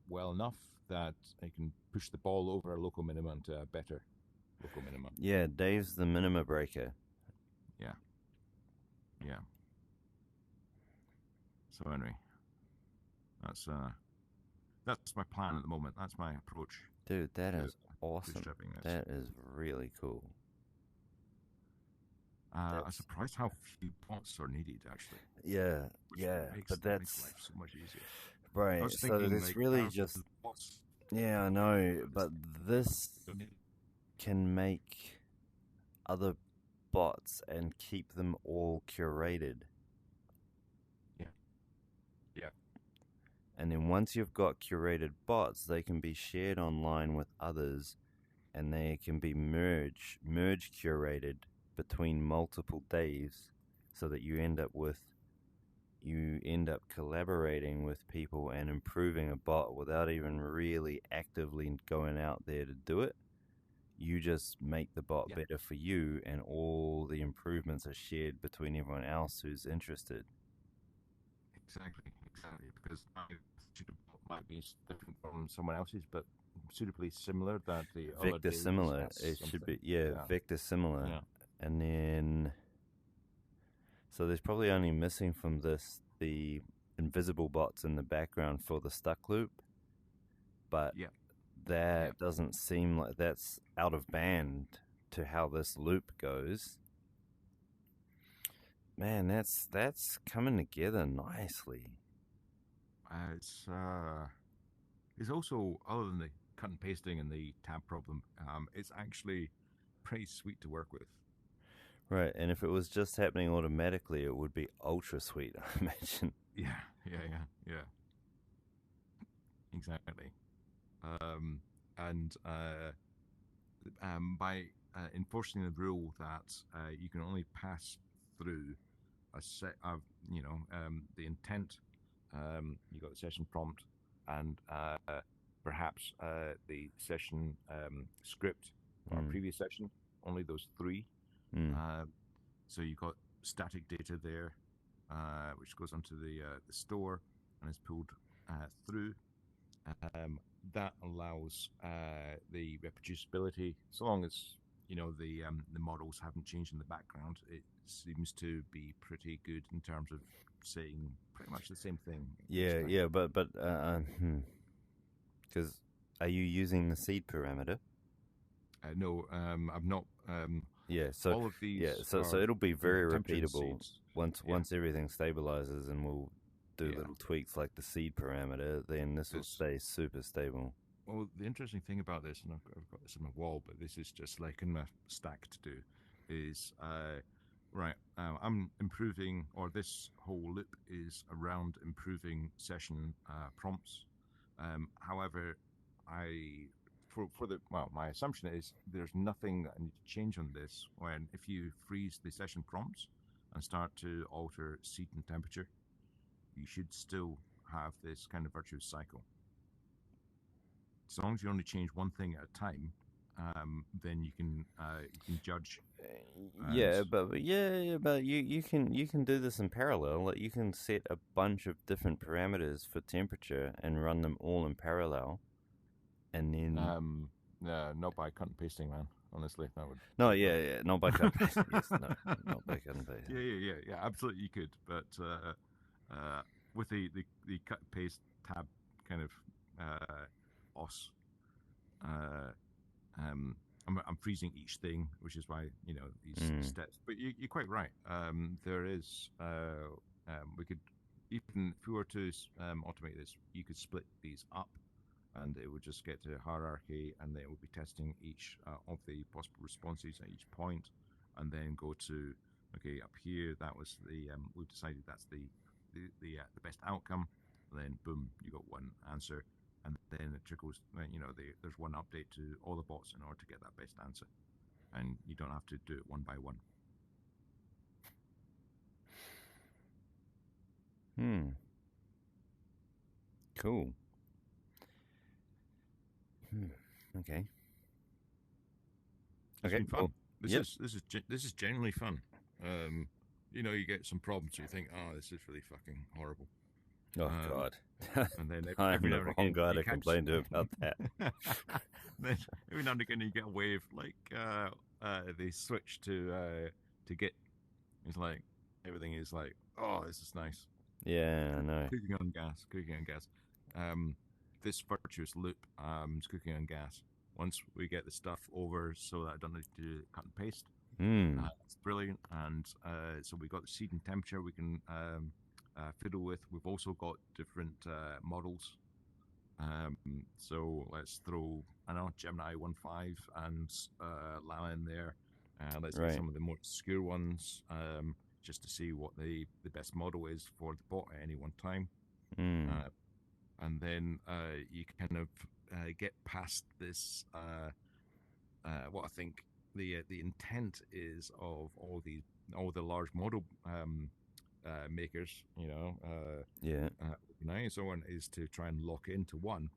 [SPEAKER 2] well enough that I can push the ball over a local minimum to a better local minimum.
[SPEAKER 1] Yeah, Dave's the minima breaker.
[SPEAKER 2] Yeah, yeah. So anyway, that's uh, that's my plan at the moment. That's my approach
[SPEAKER 1] Dude, that
[SPEAKER 2] to
[SPEAKER 1] is awesome.
[SPEAKER 2] bootstrapping this.
[SPEAKER 1] That is really cool.
[SPEAKER 2] I'm
[SPEAKER 1] That's
[SPEAKER 2] surprised how few bots are needed actually,
[SPEAKER 1] yeah,
[SPEAKER 2] which
[SPEAKER 1] yeah. But
[SPEAKER 2] makes
[SPEAKER 1] that's
[SPEAKER 2] life so much easier. I
[SPEAKER 1] right.
[SPEAKER 2] was
[SPEAKER 1] So
[SPEAKER 2] thinking
[SPEAKER 1] it's
[SPEAKER 2] like
[SPEAKER 1] really
[SPEAKER 2] thousands
[SPEAKER 1] just
[SPEAKER 2] of bots.
[SPEAKER 1] yeah, I know,
[SPEAKER 2] But
[SPEAKER 1] but this can make other bots and keep them all curated.
[SPEAKER 2] yeah,
[SPEAKER 1] And then once you've got curated bots, they can be shared online with others, and they can be merge curated between multiple days, so that you end up collaborating with people and improving a bot without even really actively going out there to do it. You just make the bot
[SPEAKER 2] Yeah,
[SPEAKER 1] better for you, and all the improvements are shared between everyone else who's interested.
[SPEAKER 2] exactly. Because my session might be different from someone else's, but suitably similar. That the other
[SPEAKER 1] Vector
[SPEAKER 2] day
[SPEAKER 1] similar.
[SPEAKER 2] discuss
[SPEAKER 1] It should
[SPEAKER 2] something.
[SPEAKER 1] be, yeah,
[SPEAKER 2] Yeah,
[SPEAKER 1] vector similar.
[SPEAKER 2] yeah,
[SPEAKER 1] And then, so there's probably only missing from this the invisible bots in the background for the stuck loop, but
[SPEAKER 2] yeah, yeah.
[SPEAKER 1] that doesn't seem like that's out of band to how this loop goes. Man, that's coming together nicely.
[SPEAKER 2] It's it's also, other than the cut and pasting and the tab problem, it's actually pretty sweet to work with.
[SPEAKER 1] Right, and if it was just happening automatically, it would be ultra sweet, I imagine.
[SPEAKER 2] Yeah, yeah. Exactly. Um, and by enforcing the rule that you can only pass through a set of, the intent, you got the session prompt, and perhaps the session script for our
[SPEAKER 1] Mm,
[SPEAKER 2] previous session, only those three.
[SPEAKER 1] mm,
[SPEAKER 2] Uh, so you got static data there, which goes onto the store and is pulled through. Um, that allows the reproducibility, so long as the models haven't changed in the background. It seems to be pretty good in terms of saying pretty much the same thing each
[SPEAKER 1] yeah,
[SPEAKER 2] time.
[SPEAKER 1] yeah, because are you using the seed parameter?
[SPEAKER 2] No, I'm not.
[SPEAKER 1] Yeah, so
[SPEAKER 2] All of
[SPEAKER 1] yeah,
[SPEAKER 2] these
[SPEAKER 1] so
[SPEAKER 2] are,
[SPEAKER 1] it'll be very
[SPEAKER 2] temperature and
[SPEAKER 1] repeatable
[SPEAKER 2] seeds.
[SPEAKER 1] once
[SPEAKER 2] Yeah,
[SPEAKER 1] once everything stabilizes, and we'll do
[SPEAKER 2] yeah.
[SPEAKER 1] little tweaks like the seed parameter. Then this will
[SPEAKER 2] This
[SPEAKER 1] stay super stable.
[SPEAKER 2] Well, the interesting thing about this, and I've got this on my wall, but this is just like in my stack to do, is right. I'm improving, or this whole loop is around improving session prompts. However, I for the well, my assumption is there's nothing that I need to change on this. When if you freeze the session prompts and start to alter seed and temperature, you should still have this kind of virtuous cycle. As long as you only change one thing at a time, then you can judge. And
[SPEAKER 1] Yeah, but you can do this in parallel. Like you can set a bunch of different parameters for temperature and run them all in parallel, and then
[SPEAKER 2] not by cut and pasting, man. Honestly, that would
[SPEAKER 1] no,
[SPEAKER 2] take
[SPEAKER 1] yeah, yeah, not by cut and paste. Yes, no, not by cut and paste.
[SPEAKER 2] yeah. Absolutely, you could, but with the cut and paste tab kind of os, uh, I'm freezing each thing, which is why these
[SPEAKER 1] Mm,
[SPEAKER 2] steps. But you're quite right. There is we could, even if we were to automate this, you could split these up, and it would just get to a hierarchy, and then it would be testing each of the possible responses at each point, and then go to okay, up here that was the we've decided that's the best outcome. Then boom, you got one answer, and then it trickles. There's one update to all the bots in order to get that best answer, and you don't have to do it one by one.
[SPEAKER 1] hmm. Cool. Hmm. Okay.
[SPEAKER 2] It's
[SPEAKER 1] Okay.
[SPEAKER 2] been fun.
[SPEAKER 1] Well.
[SPEAKER 2] This
[SPEAKER 1] Yep.
[SPEAKER 2] is this is this is genuinely fun. Um, you get some problems, so you think, oh, this is really fucking horrible.
[SPEAKER 1] Oh
[SPEAKER 2] Um,
[SPEAKER 1] God.
[SPEAKER 2] and then
[SPEAKER 1] I'm
[SPEAKER 2] every
[SPEAKER 1] the
[SPEAKER 2] now and
[SPEAKER 1] wrong
[SPEAKER 2] again
[SPEAKER 1] guy
[SPEAKER 2] you
[SPEAKER 1] to
[SPEAKER 2] catch.
[SPEAKER 1] complain to about that.
[SPEAKER 2] Then every now and again you get a wave like they switch to Git. It's like everything is like, oh, this is nice.
[SPEAKER 1] Yeah, I know.
[SPEAKER 2] Cooking on gas, cooking on gas. Um, this virtuous loop is cooking on gas. Once we get the stuff over so that I don't need to cut and paste,
[SPEAKER 1] Hmm.
[SPEAKER 2] it's brilliant. And so we got the seed and temperature we can fiddle with. We've also got different models. So let's throw, I know, Gemini 1.5 and Lala in there. Let's get
[SPEAKER 1] Right.
[SPEAKER 2] some of the more obscure ones, just to see what the best model is for the bot at any one time.
[SPEAKER 1] Hmm.
[SPEAKER 2] Uh, and then you kind of get past this. What I think the intent is of all the large model makers,
[SPEAKER 1] Yeah.
[SPEAKER 2] now and so on, is to try and lock into one,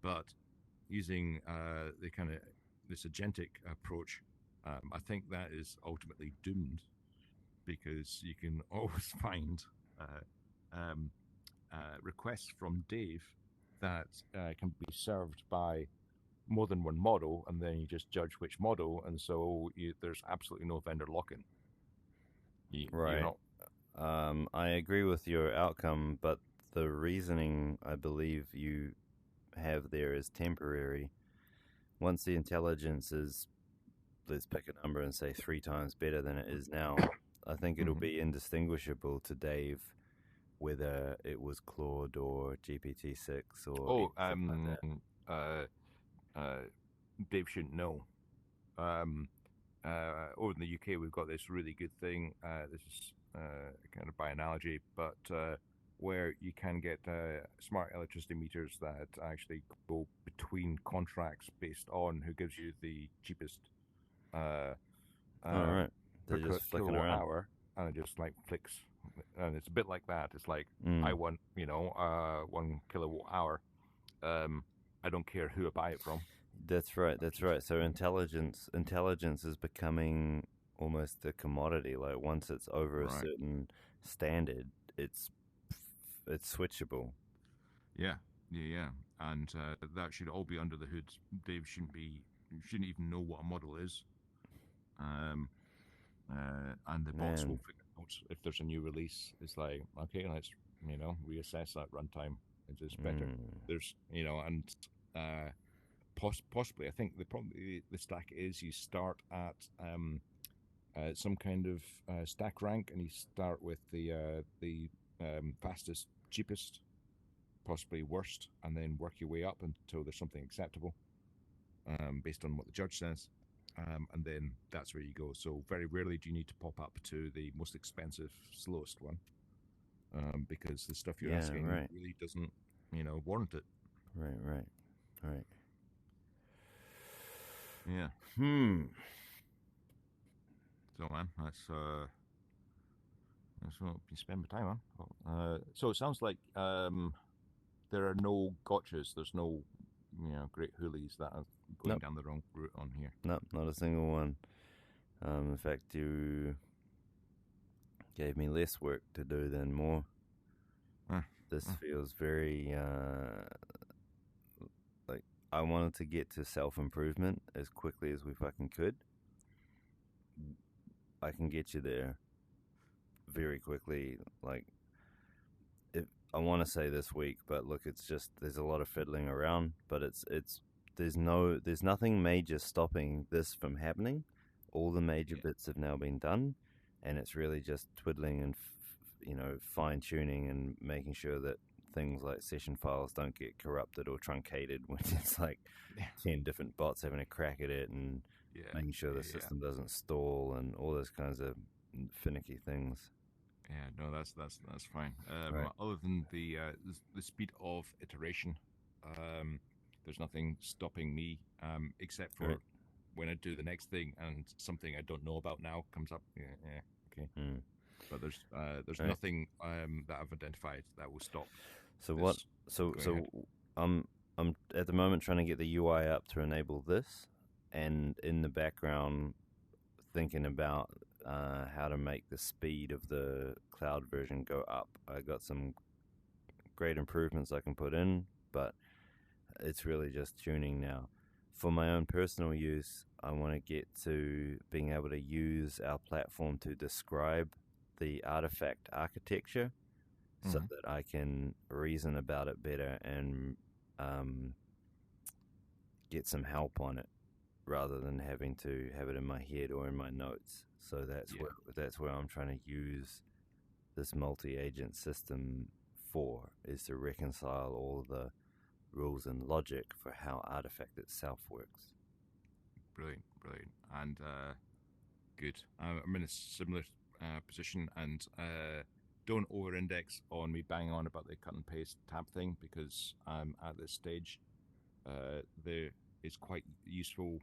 [SPEAKER 2] but using the kind of this agentic approach, I think that is ultimately doomed because you can always find um, requests from Dave that can be served by more than one model, and then you just judge which model, and so there's absolutely no vendor lock-in. You're
[SPEAKER 1] Right.
[SPEAKER 2] not.
[SPEAKER 1] I agree with your outcome, but the reasoning I believe you have there is temporary. Once the intelligence is, let's pick a number and say 3 times better than it is now, I think it'll
[SPEAKER 2] Mhm.
[SPEAKER 1] be indistinguishable to Dave whether it was Claude or GPT-6 or
[SPEAKER 2] Oh,
[SPEAKER 1] anything like that.
[SPEAKER 2] uh, uh, Dave shouldn't know. Um, over in the UK, we've got this really good thing. This is kind of by analogy, but where you can get smart electricity meters that actually go between contracts based on who gives you the cheapest uh,
[SPEAKER 1] All
[SPEAKER 2] uh,
[SPEAKER 1] right.
[SPEAKER 2] per
[SPEAKER 1] They're just flicking
[SPEAKER 2] kilowatt
[SPEAKER 1] around.
[SPEAKER 2] hour, and it just like flicks. And it's a bit like that. It's like I
[SPEAKER 1] Mm.
[SPEAKER 2] want 1 kilowatt hour. I don't care who I buy it from.
[SPEAKER 1] That's right.
[SPEAKER 2] I
[SPEAKER 1] That's
[SPEAKER 2] just
[SPEAKER 1] right. So intelligence is becoming almost a commodity. Like once it's over a
[SPEAKER 2] right.
[SPEAKER 1] certain standard, it's it's switchable.
[SPEAKER 2] Yeah, yeah. And that should all be under the hood. Dave shouldn't even know what a model is. Um, and the bots will
[SPEAKER 1] Man,
[SPEAKER 2] figure out if there's a new release. It's like, okay, let's reassess that runtime. Is this better?
[SPEAKER 1] mm.
[SPEAKER 2] There's and uh, possibly I think probably the stack is you start at some kind of stack rank, and you start with the fastest, cheapest, possibly worst, and then work your way up until there's something acceptable, based on what the judge says. And then that's where you go. So very rarely do you need to pop up to the most expensive, slowest one, because the stuff you're
[SPEAKER 1] Yeah,
[SPEAKER 2] asking
[SPEAKER 1] right.
[SPEAKER 2] really doesn't, warrant it.
[SPEAKER 1] Right, right. Right.
[SPEAKER 2] Yeah.
[SPEAKER 1] Hmm.
[SPEAKER 2] So man, that's what you spend my time on. So it sounds like there are no gotchas. There's no, great hoolies that are going
[SPEAKER 1] Nope.
[SPEAKER 2] down the wrong route on here.
[SPEAKER 1] Nope. Not a single one. In fact, you gave me less work to do than more.
[SPEAKER 2] Uh,
[SPEAKER 1] This
[SPEAKER 2] uh,
[SPEAKER 1] feels very like I wanted to get to self improvement as quickly as we fucking could. I can get you there very quickly. Like, if I want to say this week, but look, it's just there's a lot of fiddling around, but it's there's nothing major stopping this from happening. All the major
[SPEAKER 2] yeah,
[SPEAKER 1] bits have now been done, and it's really just twiddling and fine tuning and making sure that things like session files don't get corrupted or truncated when it's like
[SPEAKER 2] yeah,
[SPEAKER 1] 10 different bots having a crack at it and
[SPEAKER 2] yeah,
[SPEAKER 1] making sure the
[SPEAKER 2] yeah.
[SPEAKER 1] system doesn't stall and all those kinds of finicky things.
[SPEAKER 2] Yeah, no, that's fine.
[SPEAKER 1] Right.
[SPEAKER 2] Other than the speed of iteration, there's nothing stopping me, except
[SPEAKER 1] Right.
[SPEAKER 2] for when I do the next thing and something I don't know about now comes up. Yeah, yeah, okay.
[SPEAKER 1] Mm.
[SPEAKER 2] But there's
[SPEAKER 1] Right.
[SPEAKER 2] nothing that I've identified that will stop
[SPEAKER 1] So what?
[SPEAKER 2] this
[SPEAKER 1] So
[SPEAKER 2] going ahead.
[SPEAKER 1] so I'm at the moment trying to get the UI up to enable this, and in the background thinking about how to make the speed of the cloud version go up. I got some great improvements I can put in, but it's really just tuning now. For my own personal use, I want to get to being able to use our platform to describe the artifact architecture so
[SPEAKER 2] Mm-hmm.
[SPEAKER 1] that I can reason about it better and um, get some help on it rather than having to have it in my head or in my notes. So
[SPEAKER 2] Yeah,
[SPEAKER 1] that's where I'm trying to use this multi-agent system for, is to reconcile all the rules and logic for how Artifact itself works.
[SPEAKER 2] brilliant, brilliant, and good. I'm in a similar position, and don't over-index on me banging on about the cut and paste tab thing, because at this stage, there is quite useful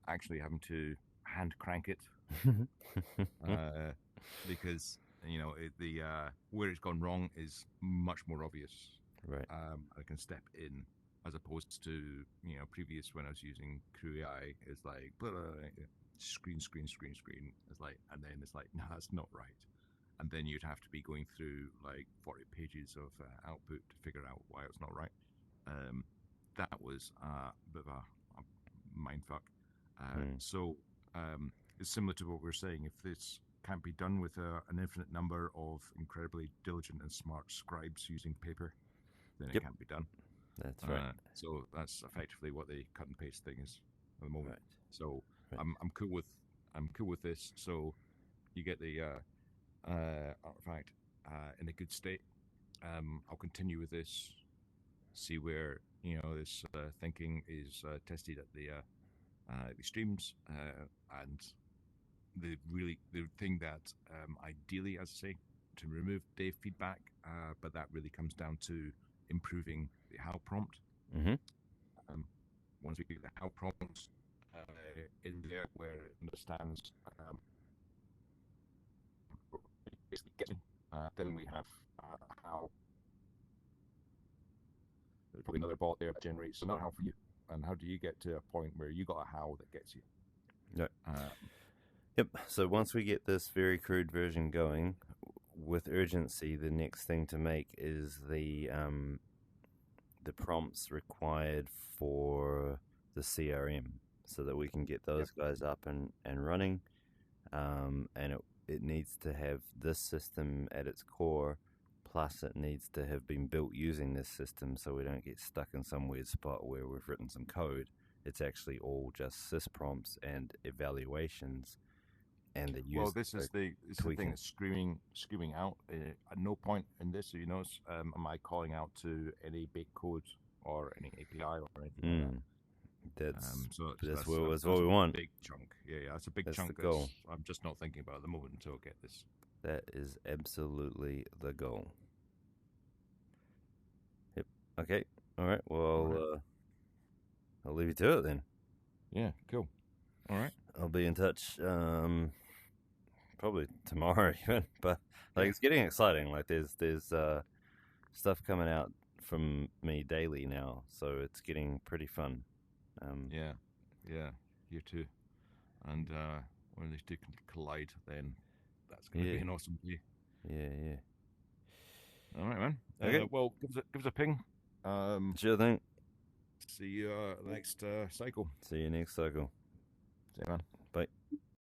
[SPEAKER 2] actually having to hand crank it, because the where it's gone wrong is much more obvious.
[SPEAKER 1] Right.
[SPEAKER 2] I can step in, as opposed to previous when I was using Crew AI. It's like blah, blah, blah, screen. It's like, and then it's like, no, that's not right. And then you'd have to be going through like 40 pages of output to figure out why it's not right. That was a bit of a mind fuck. So it's similar to what we're saying. If this can't be done with an infinite number of incredibly diligent and smart scribes using paper, then it
[SPEAKER 1] Yep.
[SPEAKER 2] can't be done.
[SPEAKER 1] That's right.
[SPEAKER 2] So that's effectively what the cut and paste thing is at the moment.
[SPEAKER 1] Right.
[SPEAKER 2] So
[SPEAKER 1] Right.
[SPEAKER 2] I'm cool with this. So you get the artifact in a good state. I'll continue with this. See where this thinking is tested at the streams, and the thing that ideally, as I say, to remove Dave feedback, but that really comes down to improving the how prompt.
[SPEAKER 1] Mm-hmm.
[SPEAKER 2] Once we get the how prompt in there, where it understands basically getting, then we have how. There's probably another bot there that generates another how for you. And how do you get to a point where you got a how that gets you?
[SPEAKER 1] Yep. Yep. So once we get this very crude version going, with urgency, the next thing to make is the prompts required for the CRM, so that we can get those guys up and running. And it needs to have this system at its core, plus it needs to have been built using this system, so we don't get stuck in some weird spot where we've written some code. It's actually all just sys prompts and evaluations, and the use.
[SPEAKER 2] Well, this is the thing that's screaming out. At no point in this, am I calling out to any big code or any API or anything like that.
[SPEAKER 1] That's what we want.
[SPEAKER 2] Big chunk, yeah, that's a big
[SPEAKER 1] That's
[SPEAKER 2] chunk.
[SPEAKER 1] the goal.
[SPEAKER 2] I'm just not thinking about at the moment until I get this.
[SPEAKER 1] That is absolutely the goal. Yep. Okay. All right. Well, I'll leave you to it then.
[SPEAKER 2] Yeah. Cool. All right.
[SPEAKER 1] I'll be in touch. Probably tomorrow even, but it's getting exciting. Like there's stuff coming out from me daily now, so it's getting pretty fun.
[SPEAKER 2] Yeah, you too. And when these two can collide, then that's going to be an awesome day.
[SPEAKER 1] Yeah.
[SPEAKER 2] All right, man.
[SPEAKER 1] Okay.
[SPEAKER 2] Well, give us a ping.
[SPEAKER 1] Sure thing.
[SPEAKER 2] See you next cycle.
[SPEAKER 1] See you next cycle.
[SPEAKER 2] See you, man.